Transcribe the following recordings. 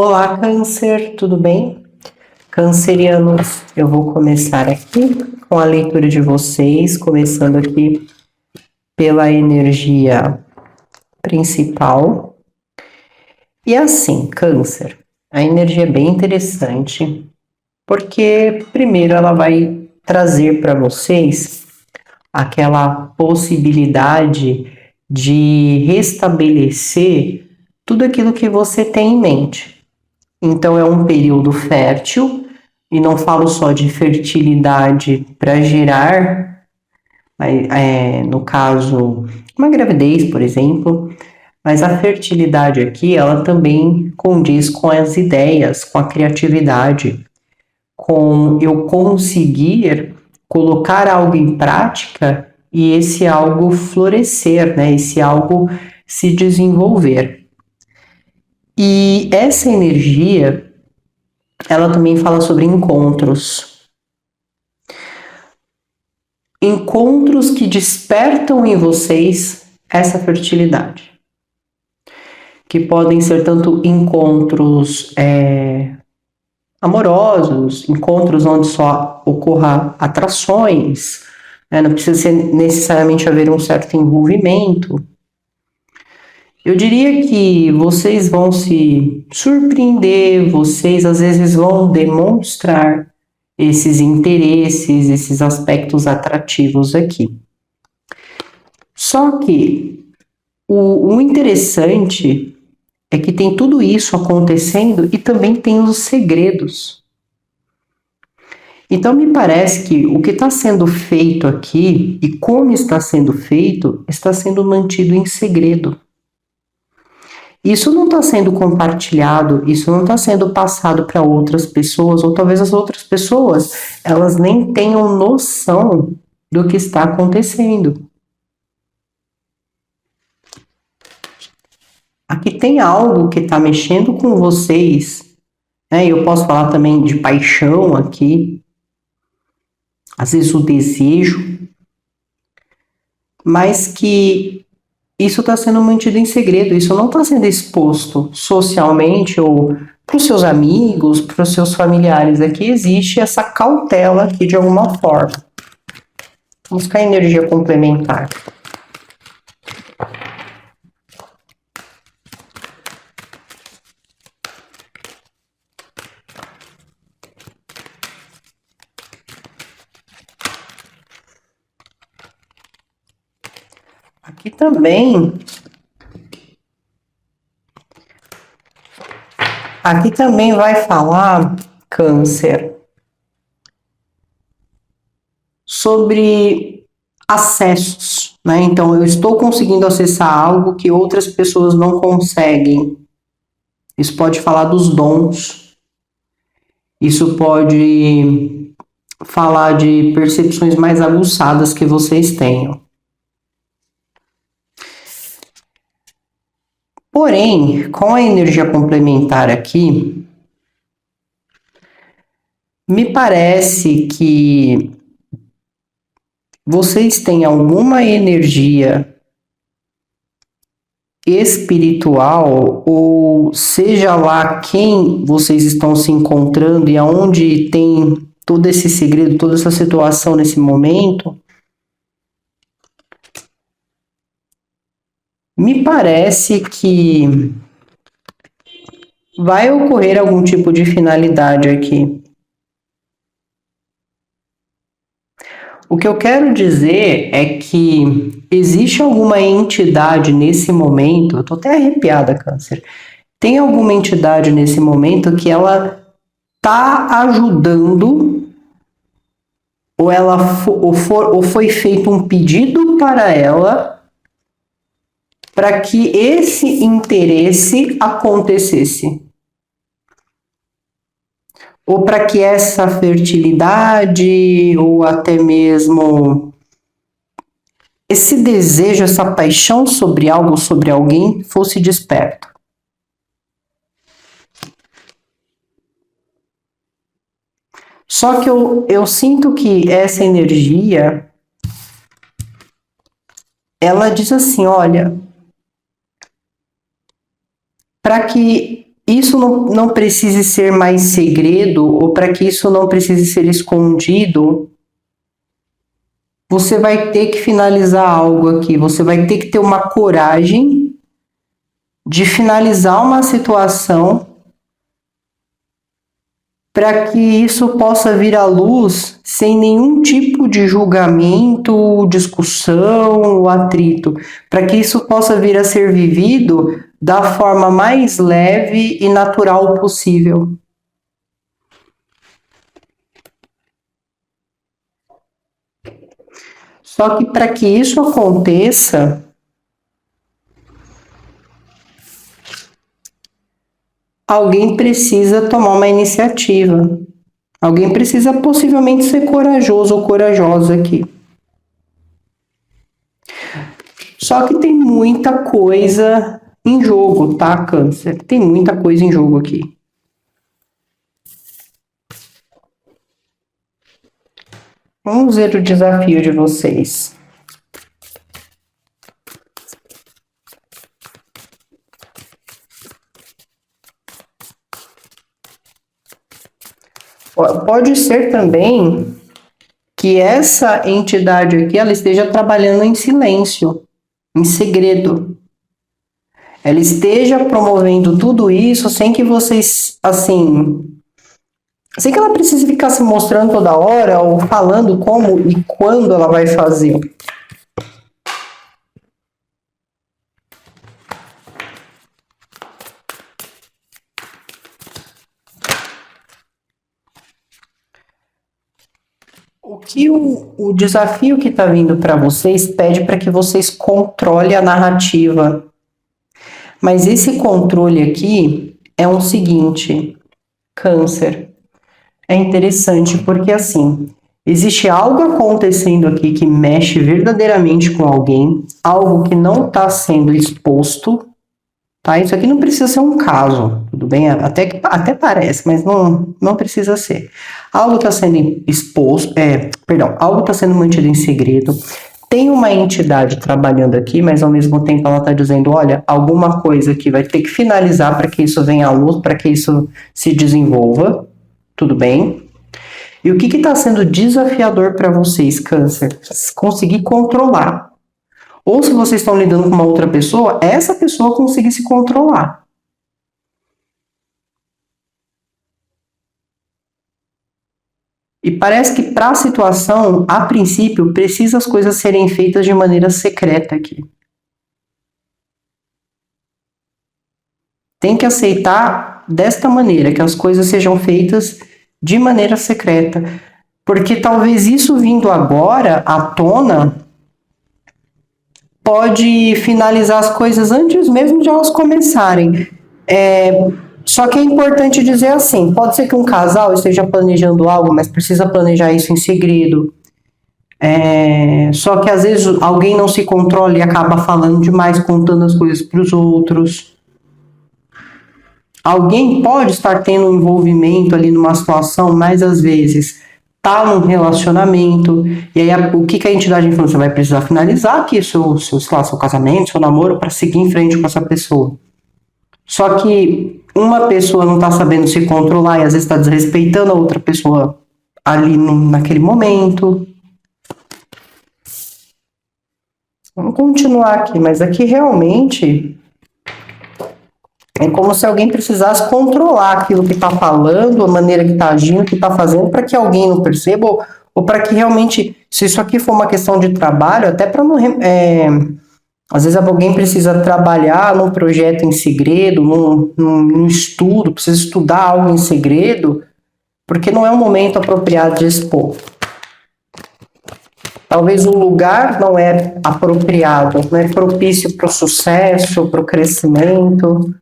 Olá, Câncer, tudo bem? Cancerianos, eu vou começar aqui com a leitura de vocês, começando aqui pela energia principal. E assim, Câncer, a energia é bem interessante, porque primeiro ela vai trazer para vocês aquela possibilidade de restabelecer tudo aquilo que você tem em mente. Então, é um período fértil, e não falo só de fertilidade para gerar, no caso, uma gravidez, por exemplo, mas a fertilidade aqui, ela também condiz com as ideias, com a criatividade, com eu conseguir colocar algo em prática e esse algo florescer, né? Esse algo se desenvolver. E essa energia ela também fala sobre encontros. Encontros que despertam em vocês essa fertilidade. Que podem ser tanto encontros amorosos, encontros onde só ocorra atrações, né? Não precisa ser necessariamente haver um certo envolvimento. Eu diria que vocês vão se surpreender, vocês às vezes vão demonstrar esses interesses, esses aspectos atrativos aqui. Só que o interessante é que tem tudo isso acontecendo e também tem os segredos. Então me parece que o que está sendo feito aqui e como está sendo feito está sendo mantido em segredo. Isso não está sendo compartilhado, isso não está sendo passado para outras pessoas, ou talvez as outras pessoas elas nem tenham noção do que está acontecendo. Aqui tem algo que está mexendo com vocês, né? Eu posso falar também de paixão aqui, às vezes o desejo, mas que isso está sendo mantido em segredo, isso não está sendo exposto socialmente ou para os seus amigos, para os seus familiares. Aqui existe essa cautela aqui de alguma forma. Vamos buscar energia complementar. Aqui também vai falar, Câncer, sobre acessos, né? Então, eu estou conseguindo acessar algo que outras pessoas não conseguem. Isso pode falar dos dons. Isso pode falar de percepções mais aguçadas que vocês tenham. Porém, com a energia complementar aqui, me parece que vocês têm alguma energia espiritual, ou seja lá quem vocês estão se encontrando e aonde tem todo esse segredo, toda essa situação nesse momento, me parece que vai ocorrer algum tipo de finalidade aqui. O que eu quero dizer é que existe alguma entidade nesse momento, eu tô até arrepiada, Câncer. Tem alguma entidade nesse momento que ela tá ajudando, ou foi feito um pedido para ela para que esse interesse acontecesse. Ou para que essa fertilidade, ou até mesmo esse desejo, essa paixão sobre algo, sobre alguém, fosse desperto. Só que eu sinto que essa energia, ela diz assim, olha, para que isso não precise ser mais segredo, ou para que isso não precise ser escondido, você vai ter que finalizar algo aqui. Você vai ter que ter uma coragem de finalizar uma situação para que isso possa vir à luz sem nenhum tipo de julgamento, discussão ou atrito, para que isso possa vir a ser vivido da forma mais leve e natural possível. Só que para que isso aconteça, alguém precisa tomar uma iniciativa. Alguém precisa possivelmente ser corajoso ou corajosa aqui. Só que tem muita coisa em jogo, tá, Câncer? Tem muita coisa em jogo aqui. Vamos ver o desafio de vocês. Pode ser também que essa entidade aqui ela esteja trabalhando em silêncio, em segredo. Ela esteja promovendo tudo isso sem que vocês, assim, sem que ela precise ficar se mostrando toda hora ou falando como e quando ela vai fazer. O que o desafio que está vindo para vocês pede para que vocês controlem a narrativa. Mas esse controle aqui é o seguinte, Câncer. É interessante porque assim, existe algo acontecendo aqui que mexe verdadeiramente com alguém, algo que não está sendo exposto, tá? Isso aqui não precisa ser um caso, tudo bem? Até parece, mas não precisa ser. Algo está sendo exposto, algo está sendo mantido em segredo. Tem uma entidade trabalhando aqui, mas ao mesmo tempo ela está dizendo, olha, alguma coisa aqui vai ter que finalizar para que isso venha à luz, para que isso se desenvolva, tudo bem? E o que está sendo desafiador para vocês, Câncer? Conseguir controlar. Ou se vocês estão lidando com uma outra pessoa, essa pessoa conseguir se controlar. E parece que para a situação, a princípio, precisa as coisas serem feitas de maneira secreta aqui. Tem que aceitar desta maneira, que as coisas sejam feitas de maneira secreta. Porque talvez isso vindo agora à tona pode finalizar as coisas antes mesmo de elas começarem. Só que é importante dizer assim, pode ser que um casal esteja planejando algo, mas precisa planejar isso em segredo. Só que às vezes alguém não se controla e acaba falando demais, contando as coisas para os outros. Alguém pode estar tendo um envolvimento ali numa situação, mas às vezes tá num relacionamento, e aí o que a entidade falou? Você vai precisar finalizar aqui seu casamento, seu namoro, para seguir em frente com essa pessoa. Só que uma pessoa não está sabendo se controlar e às vezes está desrespeitando a outra pessoa ali naquele momento. Vamos continuar aqui, mas aqui realmente é como se alguém precisasse controlar aquilo que está falando, a maneira que está agindo, que está fazendo, para que alguém não perceba, ou para que realmente, se isso aqui for uma questão de trabalho, até para não... às vezes alguém precisa trabalhar num projeto em segredo, num estudo, precisa estudar algo em segredo, porque não é um momento apropriado de expor. Talvez o lugar não é apropriado, não é propício para o sucesso, para o crescimento.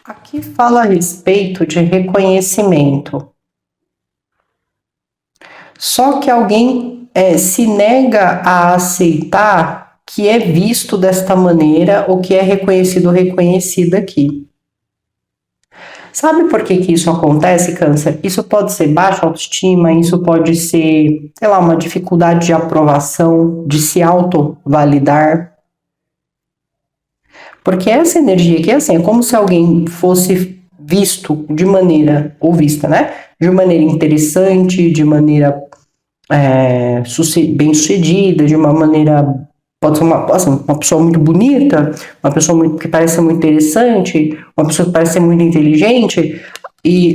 Aqui fala a respeito de reconhecimento. Só que alguém se nega a aceitar que é visto desta maneira ou que é reconhecido ou reconhecida aqui. Sabe por que isso acontece, Câncer? Isso pode ser baixa autoestima, isso pode ser, sei lá, uma dificuldade de aprovação, de se auto-validar. Porque essa energia aqui, assim, é como se alguém fosse visto de maneira, ou vista, né? De maneira interessante, de maneira bem-sucedida, de uma maneira. Pode ser uma pessoa muito bonita, uma pessoa que parece muito interessante, uma pessoa que parece ser muito inteligente,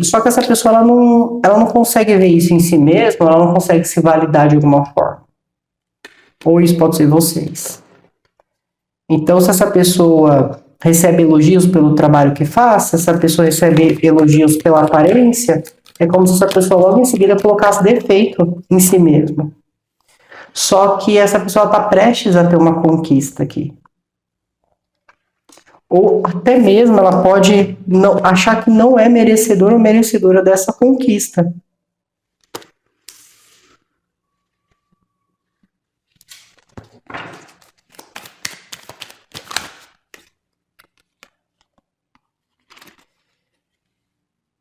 só que essa pessoa ela não consegue ver isso em si mesma, ela não consegue se validar de alguma forma. Ou isso pode ser vocês. Então, se essa pessoa recebe elogios pelo trabalho que faz, se essa pessoa recebe elogios pela aparência, é como se essa pessoa logo em seguida colocasse defeito em si mesma. Só que essa pessoa está prestes a ter uma conquista aqui. Ou até mesmo ela pode achar que não é merecedor ou merecedora dessa conquista.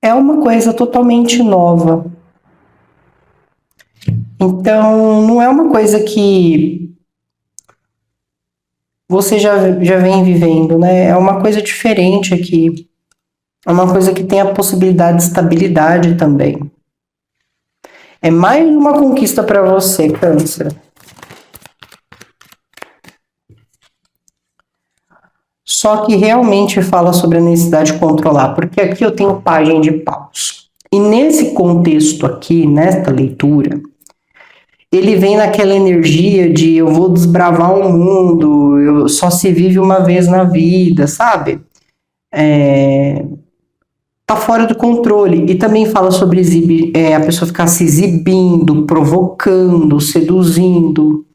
É uma coisa totalmente nova. Então, não é uma coisa que você já vem vivendo, né? É uma coisa diferente aqui. É uma coisa que tem a possibilidade de estabilidade também. É mais uma conquista para você, Câncer. Só que realmente fala sobre a necessidade de controlar, porque aqui eu tenho Pajem de Paus. E nesse contexto aqui, nesta leitura, ele vem naquela energia de eu vou desbravar o mundo, só se vive uma vez na vida, sabe? Tá fora do controle. E também fala sobre a pessoa ficar se exibindo, provocando, seduzindo.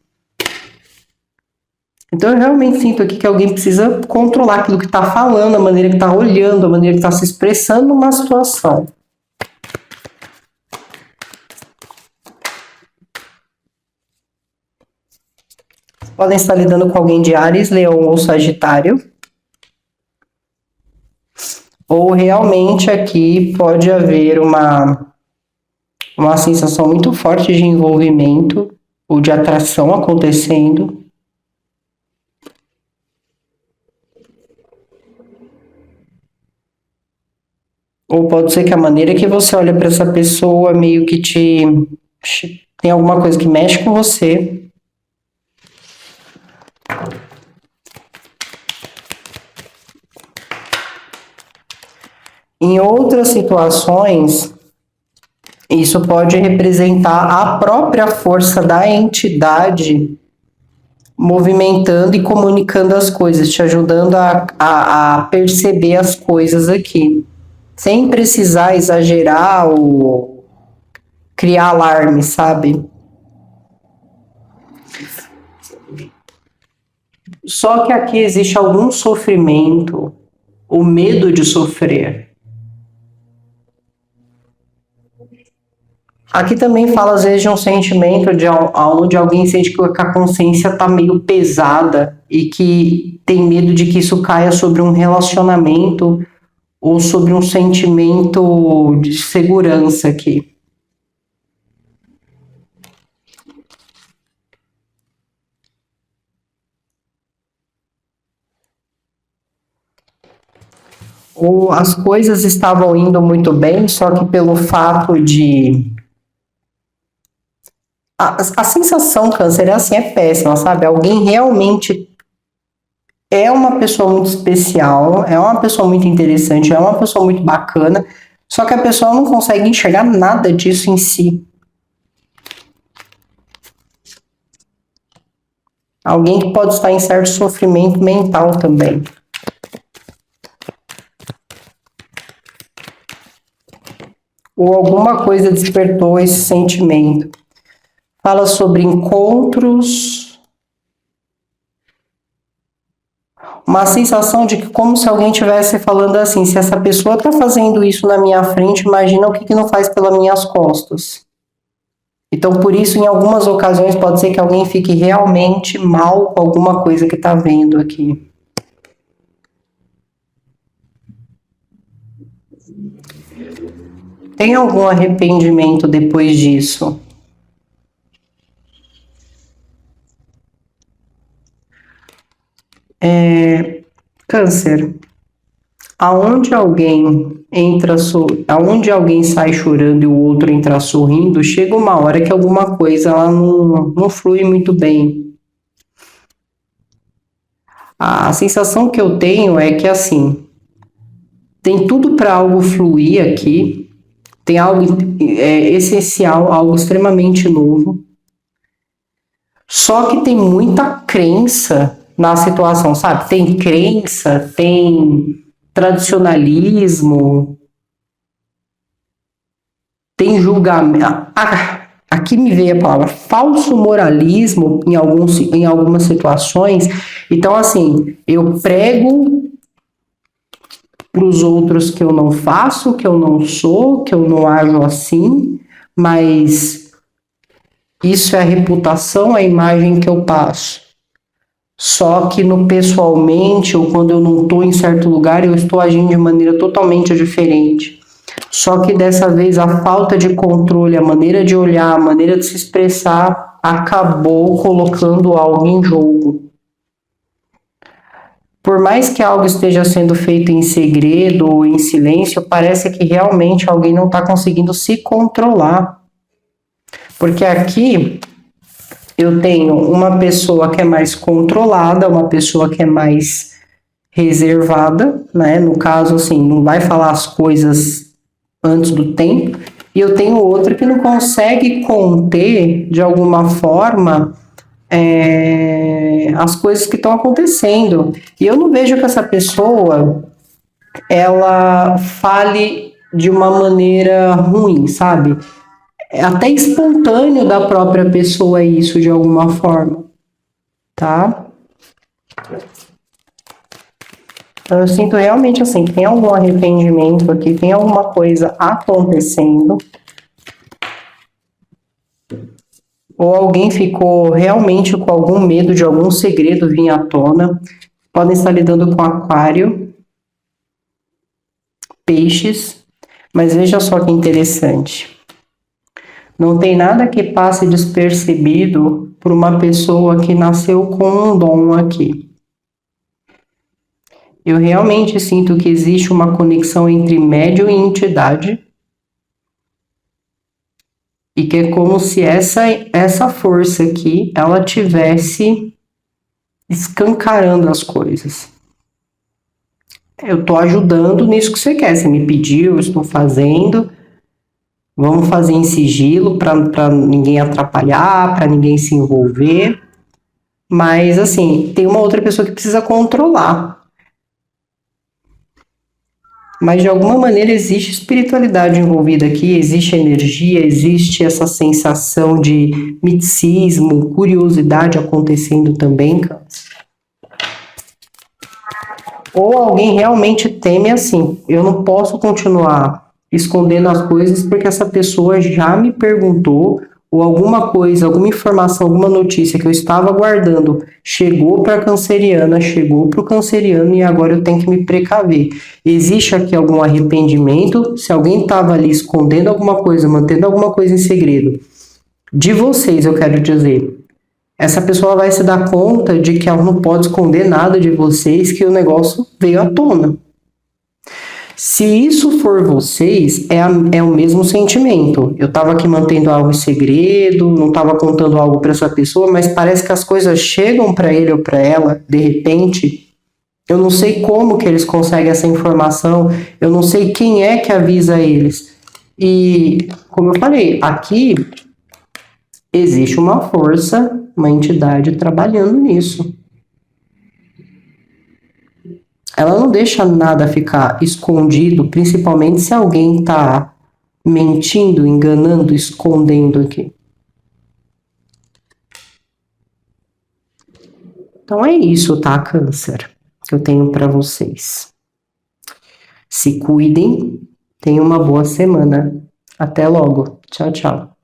Então eu realmente sinto aqui que alguém precisa controlar aquilo que está falando, a maneira que está olhando, a maneira que está se expressando numa situação. Podem estar lidando com alguém de Áries, Leão ou Sagitário. Ou realmente aqui pode haver uma sensação muito forte de envolvimento ou de atração acontecendo. Ou pode ser que a maneira que você olha para essa pessoa meio que tem alguma coisa que mexe com você. Em outras situações, isso pode representar a própria força da entidade movimentando e comunicando as coisas, te ajudando a perceber as coisas aqui, sem precisar exagerar ou criar alarme, sabe? Só que aqui existe algum sofrimento, o medo de sofrer. Aqui também fala, às vezes, de um sentimento onde alguém sente que a consciência está meio pesada e que tem medo de que isso caia sobre um relacionamento ou sobre um sentimento de segurança aqui. Ou as coisas estavam indo muito bem, só que pelo fato de a sensação, Câncer, é assim, é péssima, sabe? Alguém realmente é uma pessoa muito especial, é uma pessoa muito interessante, é uma pessoa muito bacana, só que a pessoa não consegue enxergar nada disso em si. Alguém que pode estar em certo sofrimento mental também. Ou alguma coisa despertou esse sentimento. Fala sobre encontros, uma sensação de que como se alguém estivesse falando assim, se essa pessoa está fazendo isso na minha frente, imagina o que não faz pelas minhas costas. E Então, por isso, em algumas ocasiões, pode ser que alguém fique realmente mal com alguma coisa que está vendo aqui. Tem algum arrependimento depois disso? Câncer. Aonde alguém sai chorando e o outro entra sorrindo, chega uma hora que alguma coisa ela não flui muito bem. A sensação que eu tenho é que assim, tem tudo para algo fluir aqui, tem algo essencial, algo extremamente novo. Só que tem muita crença na situação, sabe? Tem crença, tem tradicionalismo, tem julgamento. Aqui me veio a palavra falso moralismo em algumas situações. Então, assim, eu prego para os outros que eu não faço, que eu não sou, que eu não ajo assim, mas isso é a reputação, a imagem que eu passo. Só que no pessoalmente, ou quando eu não estou em certo lugar, eu estou agindo de maneira totalmente diferente. Só que dessa vez a falta de controle, a maneira de olhar, a maneira de se expressar, acabou colocando algo em jogo. Por mais que algo esteja sendo feito em segredo ou em silêncio, parece que realmente alguém não está conseguindo se controlar. Porque aqui eu tenho uma pessoa que é mais controlada, uma pessoa que é mais reservada, né? No caso, assim, não vai falar as coisas antes do tempo. E eu tenho outra que não consegue conter, de alguma forma, as coisas que estão acontecendo. E eu não vejo que essa pessoa, ela fale de uma maneira ruim, sabe? É até espontâneo da própria pessoa isso, de alguma forma, tá? Então, eu sinto realmente assim, que tem algum arrependimento aqui, tem alguma coisa acontecendo. Ou alguém ficou realmente com algum medo de algum segredo vir à tona. Podem estar lidando com aquário, peixes, mas veja só que interessante. Não tem nada que passe despercebido por uma pessoa que nasceu com um dom aqui. Eu realmente sinto que existe uma conexão entre médium e entidade, e que é como se essa força aqui, ela tivesse escancarando as coisas. Eu estou ajudando nisso que você quer, você me pediu, eu estou fazendo, vamos fazer em sigilo para ninguém atrapalhar, para ninguém se envolver, mas assim, tem uma outra pessoa que precisa controlar. Mas de alguma maneira existe espiritualidade envolvida aqui, existe energia, existe essa sensação de misticismo, curiosidade acontecendo também, Câncer. Ou alguém realmente teme assim, eu não posso continuar escondendo as coisas porque essa pessoa já me perguntou, ou alguma coisa, alguma informação, alguma notícia que eu estava guardando chegou para a canceriana, chegou para o canceriano e agora eu tenho que me precaver. Existe aqui algum arrependimento? Se alguém estava ali escondendo alguma coisa, mantendo alguma coisa em segredo, de vocês eu quero dizer, essa pessoa vai se dar conta de que ela não pode esconder nada de vocês, que o negócio veio à tona. Se isso for vocês, é o mesmo sentimento. Eu estava aqui mantendo algo em segredo, não estava contando algo para essa pessoa, mas parece que as coisas chegam para ele ou para ela, de repente. Eu não sei como que eles conseguem essa informação, eu não sei quem é que avisa eles. E, como eu falei, aqui existe uma força, uma entidade trabalhando nisso. Ela não deixa nada ficar escondido, principalmente se alguém está mentindo, enganando, escondendo aqui. Então é isso, tá, Câncer, que eu tenho para vocês. Se cuidem, tenham uma boa semana. Até logo. Tchau, tchau.